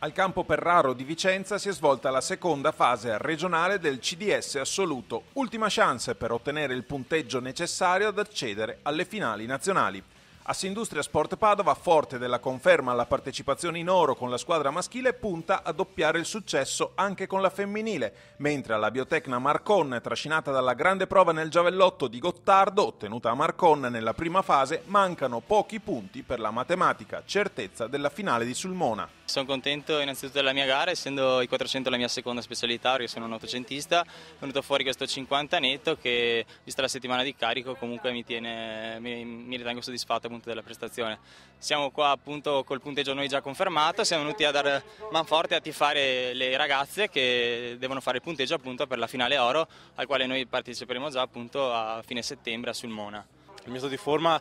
Al campo Perraro di Vicenza si è svolta la seconda fase regionale del CDS assoluto, ultima chance per ottenere il punteggio necessario ad accedere alle finali nazionali. Assindustria Sport Padova, forte della conferma alla partecipazione in oro con la squadra maschile, punta a doppiare il successo anche con la femminile, mentre alla Biotecna Marcon, trascinata dalla grande prova nel giavellotto di Gottardo, ottenuta a Marcon nella prima fase, mancano pochi punti per la matematica certezza della finale di Sulmona. Sono contento innanzitutto della mia gara, essendo i 400 la mia seconda specialità, perché sono un ottocentista, è venuto fuori questo 50 netto che, vista la settimana di carico, comunque mi ritengo soddisfatto appunto della prestazione. Siamo qua appunto col punteggio noi già confermato, siamo venuti a dare manforte a tifare le ragazze che devono fare il punteggio appunto per la finale oro, al quale noi parteciperemo già appunto a fine settembre a Sulmona. Il mio stato di forma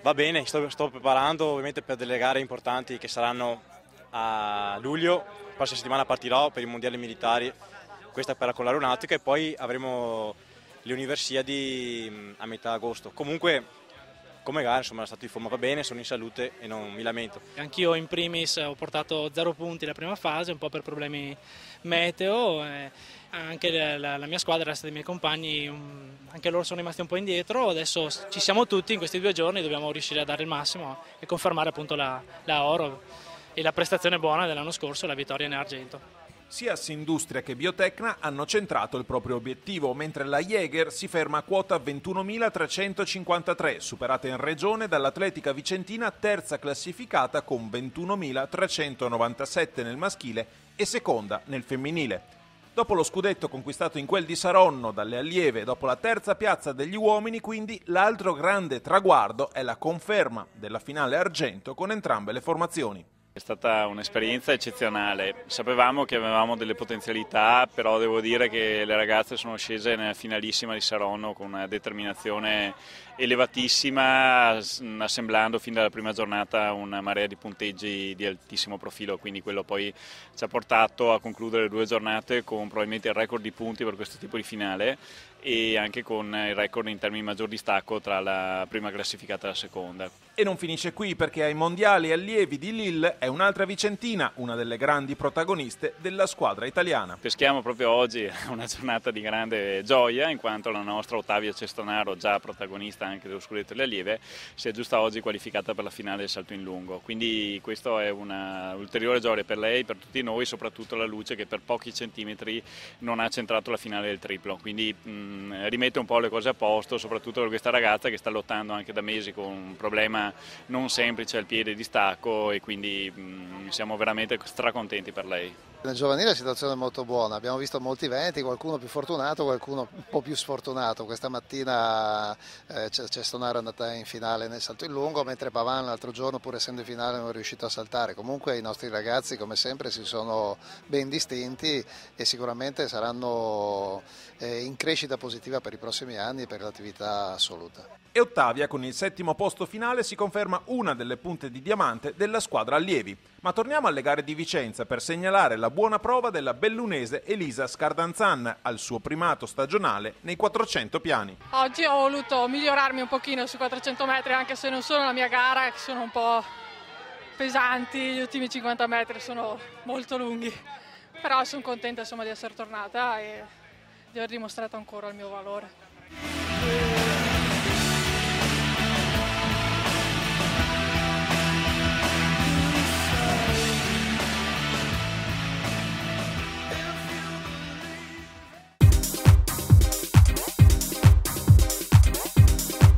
va bene, sto preparando ovviamente per delle gare importanti che saranno a luglio. La prossima settimana partirò per i mondiali militari, questa per con l'aeronautica, e poi avremo le Universiadi a metà agosto. Comunque come gara insomma lo stato di forma va bene, sono in salute e non mi lamento. Anch'io in primis ho portato 0 punti la prima fase, un po' per problemi meteo, anche la mia squadra, il resto dei miei compagni, anche loro sono rimasti un po' indietro. Adesso ci siamo tutti in questi 2 giorni, dobbiamo riuscire a dare il massimo e confermare appunto la oro e la prestazione buona dell'anno scorso, la vittoria in argento. Sia Assindustria che Biotecna hanno centrato il proprio obiettivo, mentre la Jäger si ferma a quota 21.353, superata in regione dall'Atletica Vicentina, terza classificata con 21.397 nel maschile e seconda nel femminile. Dopo lo scudetto conquistato in quel di Saronno dalle allieve e dopo la terza piazza degli uomini, quindi, l'altro grande traguardo è la conferma della finale argento con entrambe le formazioni. È stata un'esperienza eccezionale, sapevamo che avevamo delle potenzialità, però devo dire che le ragazze sono scese nella finalissima di Saronno con una determinazione elevatissima, assemblando fin dalla prima giornata una marea di punteggi di altissimo profilo, quindi quello poi ci ha portato a concludere 2 giornate con probabilmente il record di punti per questo tipo di finale e anche con il record in termini di maggior distacco tra la prima classificata e la seconda. E non finisce qui, perché ai mondiali allievi di Lille è un'altra vicentina, una delle grandi protagoniste della squadra italiana. Peschiamo proprio oggi una giornata di grande gioia, in quanto la nostra Ottavia Cestonaro, già protagonista anche dello scudetto delle allieve, si è giusta oggi qualificata per la finale del salto in lungo, quindi questo è una ulteriore gioia per lei, per tutti noi, soprattutto alla luce che per pochi centimetri non ha centrato la finale del triplo, quindi rimette un po' le cose a posto, soprattutto per questa ragazza che sta lottando anche da mesi con un problema non semplice al piede di stacco, e quindi siamo veramente stracontenti per lei. Nel giovanile la situazione è molto buona, abbiamo visto molti eventi, qualcuno più fortunato, qualcuno un po' più sfortunato. Questa mattina Cestonaro è andata in finale nel salto in lungo, mentre Pavan l'altro giorno, pur essendo in finale, non è riuscito a saltare. Comunque i nostri ragazzi, come sempre, si sono ben distinti e sicuramente saranno in crescita positiva per i prossimi anni e per l'attività assoluta. E Ottavia, con il 7° posto finale, si conferma una delle punte di diamante della squadra allievi. Ma torniamo alle gare di Vicenza per segnalare la buona prova della bellunese Elisa Scardanzan al suo primato stagionale nei 400 piani. Oggi ho voluto migliorarmi un pochino sui 400 metri, anche se non sono la mia gara, che sono un po' pesanti, gli ultimi 50 metri sono molto lunghi. Però sono contenta insomma di essere tornata e di aver dimostrato ancora il mio valore.